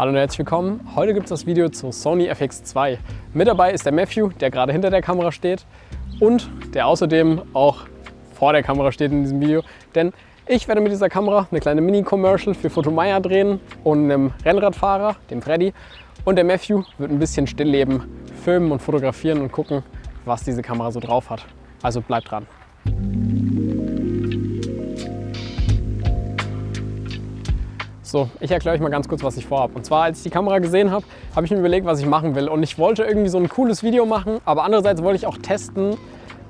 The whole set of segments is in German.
Hallo und herzlich willkommen. Heute gibt es das Video zur Sony FX2. Mit dabei ist der Matthew, der gerade hinter der Kamera steht und der außerdem auch vor der Kamera steht in diesem Video. Denn ich werde mit dieser Kamera eine kleine Mini-Commercial für Photomaya drehen und einem Rennradfahrer, dem Freddy. Und der Matthew wird ein bisschen Stillleben filmen und fotografieren und gucken, was diese Kamera so drauf hat. Also bleibt dran. So, ich erkläre euch mal ganz kurz, was ich vorhabe. Und zwar, als ich die Kamera gesehen habe, habe ich mir überlegt, was ich machen will. Und ich wollte irgendwie so ein cooles Video machen, aber andererseits wollte ich auch testen,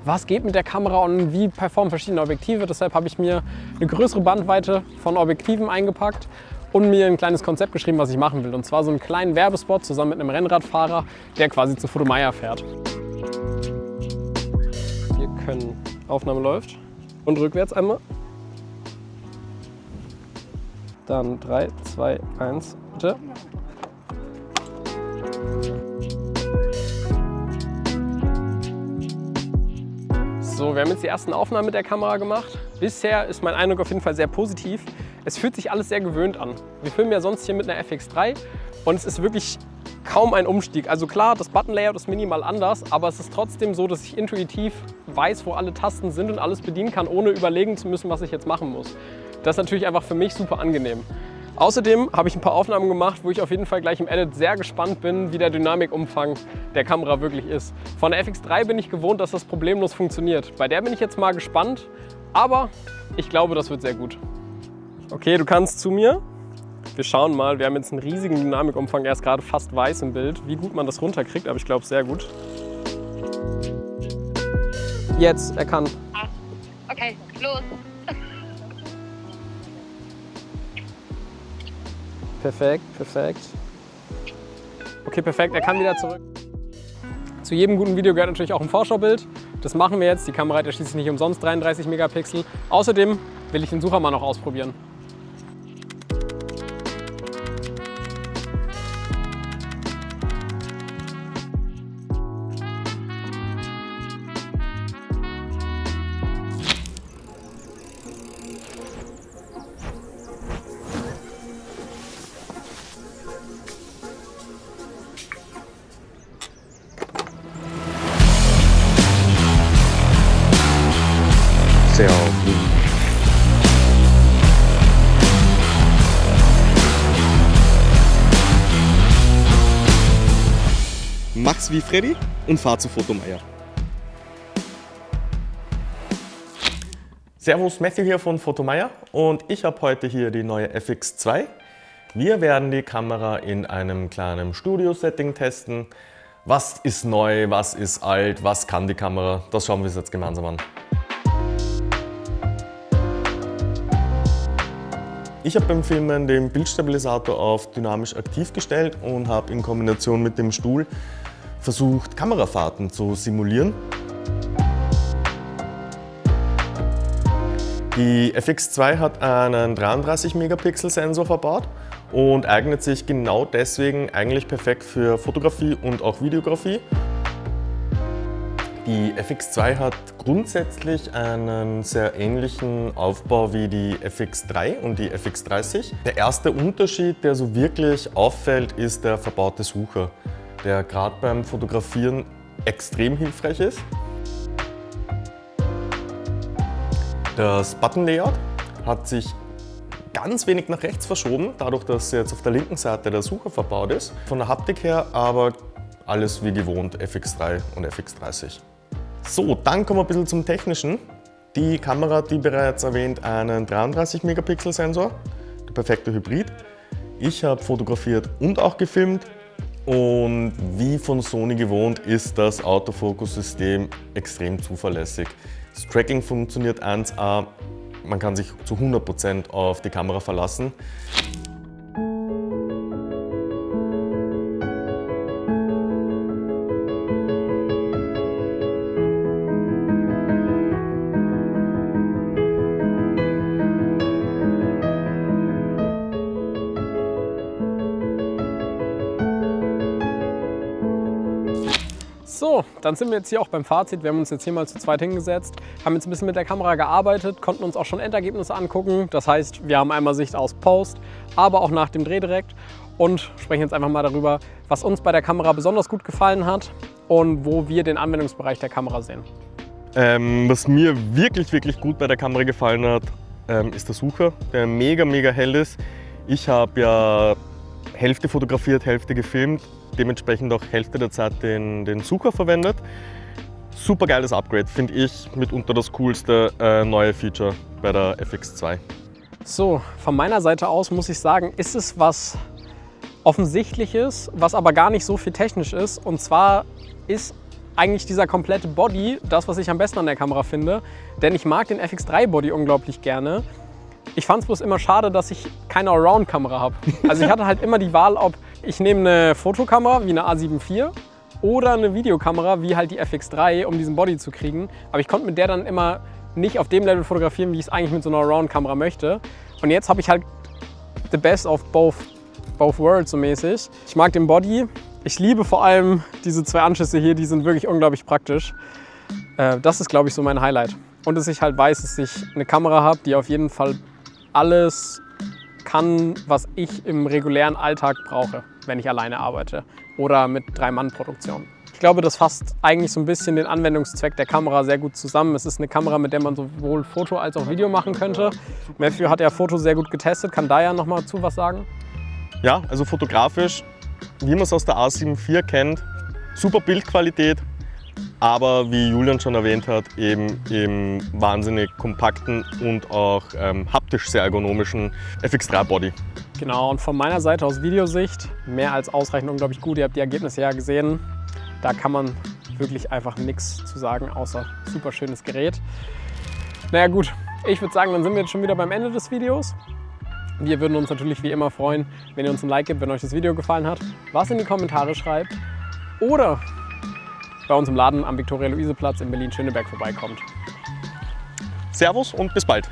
was geht mit der Kamera und wie performen verschiedene Objektive. Deshalb habe ich mir eine größere Bandweite von Objektiven eingepackt und mir ein kleines Konzept geschrieben, was ich machen will. Und zwar so einen kleinen Werbespot zusammen mit einem Rennradfahrer, der quasi zu Photomaya fährt. Wir können, Aufnahme läuft und rückwärts einmal. Dann 3, 2, 1, bitte. So, wir haben jetzt die ersten Aufnahmen mit der Kamera gemacht. Bisher ist mein Eindruck auf jeden Fall sehr positiv. Es fühlt sich alles sehr gewöhnt an. Wir filmen ja sonst hier mit einer FX3 und es ist wirklich kaum ein Umstieg. Also klar, das Button-Layout ist minimal anders, aber es ist trotzdem so, dass ich intuitiv weiß, wo alle Tasten sind und alles bedienen kann, ohne überlegen zu müssen, was ich jetzt machen muss. Das ist natürlich einfach für mich super angenehm. Außerdem habe ich ein paar Aufnahmen gemacht, wo ich auf jeden Fall gleich im Edit sehr gespannt bin, wie der Dynamikumfang der Kamera wirklich ist. Von der FX3 bin ich gewohnt, dass das problemlos funktioniert. Bei der bin ich jetzt mal gespannt, aber ich glaube, das wird sehr gut. Okay, du kannst zu mir. Wir schauen mal, wir haben jetzt einen riesigen Dynamikumfang, er ist gerade fast weiß im Bild. Wie gut man das runterkriegt, aber ich glaube sehr gut. Jetzt, er kann. Okay, los. Perfekt, perfekt. Okay, perfekt, er kann wieder zurück. Zu jedem guten Video gehört natürlich auch ein Vorschaubild. Das machen wir jetzt. Die Kamera hat ja schließlich nicht umsonst 33 Megapixel. Außerdem will ich den Sucher mal noch ausprobieren. Sehr gut. Mach's wie Freddy und fahr zu Photomaya. Servus, Matthew hier von Photomaya und ich habe heute hier die neue FX2. Wir werden die Kamera in einem kleinen Studio-Setting testen. Was ist neu, was ist alt, was kann die Kamera? Das schauen wir uns jetzt gemeinsam an. Ich habe beim Filmen den Bildstabilisator auf dynamisch aktiv gestellt und habe in Kombination mit dem Stuhl versucht, Kamerafahrten zu simulieren. Die FX2 hat einen 33 Megapixel Sensor verbaut und eignet sich genau deswegen eigentlich perfekt für Fotografie und auch Videografie. Die FX2 hat grundsätzlich einen sehr ähnlichen Aufbau wie die FX3 und die FX30. Der erste Unterschied, der so wirklich auffällt, ist der verbaute Sucher, der gerade beim Fotografieren extrem hilfreich ist. Das Button-Layout hat sich ganz wenig nach rechts verschoben, dadurch, dass jetzt auf der linken Seite der Sucher verbaut ist. Von der Haptik her aber alles wie gewohnt FX3 und FX30. So, dann kommen wir ein bisschen zum Technischen. Die Kamera hat, wie bereits erwähnt, einen 33 Megapixel Sensor, der perfekte Hybrid. Ich habe fotografiert und auch gefilmt und wie von Sony gewohnt ist das Autofokus-System extrem zuverlässig. Das Tracking funktioniert 1A, man kann sich zu 100% auf die Kamera verlassen. So, dann sind wir jetzt hier auch beim Fazit. Wir haben uns jetzt hier mal zu zweit hingesetzt, haben jetzt ein bisschen mit der Kamera gearbeitet, konnten uns auch schon Endergebnisse angucken. Das heißt, wir haben einmal Sicht aus Post, aber auch nach dem Dreh direkt. und sprechen jetzt einfach mal darüber, was uns bei der Kamera besonders gut gefallen hat und wo wir den Anwendungsbereich der Kamera sehen. Was mir wirklich, wirklich gut bei der Kamera gefallen hat, ist der Sucher, der mega, mega hell ist. Ich habe ja Hälfte fotografiert, Hälfte gefilmt, dementsprechend auch Hälfte der Zeit den Sucher verwendet. Super geiles Upgrade, finde ich mitunter das coolste neue Feature bei der FX2. So, von meiner Seite aus muss ich sagen, ist es was Offensichtliches, was aber gar nicht so viel technisch ist. Und zwar ist eigentlich dieser komplette Body das, was ich am besten an der Kamera finde. Denn ich mag den FX3 Body unglaublich gerne. Ich fand es bloß immer schade, dass ich keine Allround-Kamera habe. Also ich hatte halt immer die Wahl, ob ich nehme eine Fotokamera wie eine A7 IV oder eine Videokamera wie halt die FX3, um diesen Body zu kriegen. Aber ich konnte mit der dann immer nicht auf dem Level fotografieren, wie ich es eigentlich mit so einer Allround-Kamera möchte. Und jetzt habe ich halt the best of both worlds so mäßig. Ich mag den Body. Ich liebe vor allem diese 2 Anschlüsse hier, die sind wirklich unglaublich praktisch. Das ist, glaube ich, so mein Highlight. Und dass ich halt weiß, dass ich eine Kamera habe, die auf jeden Fall alles kann, was ich im regulären Alltag brauche, wenn ich alleine arbeite oder mit 3-Mann-Produktion. Ich glaube, das fasst eigentlich so ein bisschen den Anwendungszweck der Kamera sehr gut zusammen. Es ist eine Kamera, mit der man sowohl Foto als auch Video machen könnte. Matthew hat ja Foto sehr gut getestet, kann da ja noch mal zu was sagen? Ja, also fotografisch, wie man es aus der A7 IV kennt, super Bildqualität, aber wie Julian schon erwähnt hat, eben im wahnsinnig kompakten und auch haptisch sehr ergonomischen FX3 Body. Genau, und von meiner Seite aus Videosicht mehr als ausreichend unglaublich gut. Ihr habt die Ergebnisse ja gesehen. Da kann man wirklich einfach nichts zu sagen, außer super schönes Gerät. Naja gut, ich würde sagen, dann sind wir jetzt schon wieder beim Ende des Videos. Wir würden uns natürlich wie immer freuen, wenn ihr uns ein Like gebt, wenn euch das Video gefallen hat, was in die Kommentare schreibt oder bei uns im Laden am Viktoria-Luise-Platz in Berlin-Schöneberg vorbeikommt. Servus und bis bald!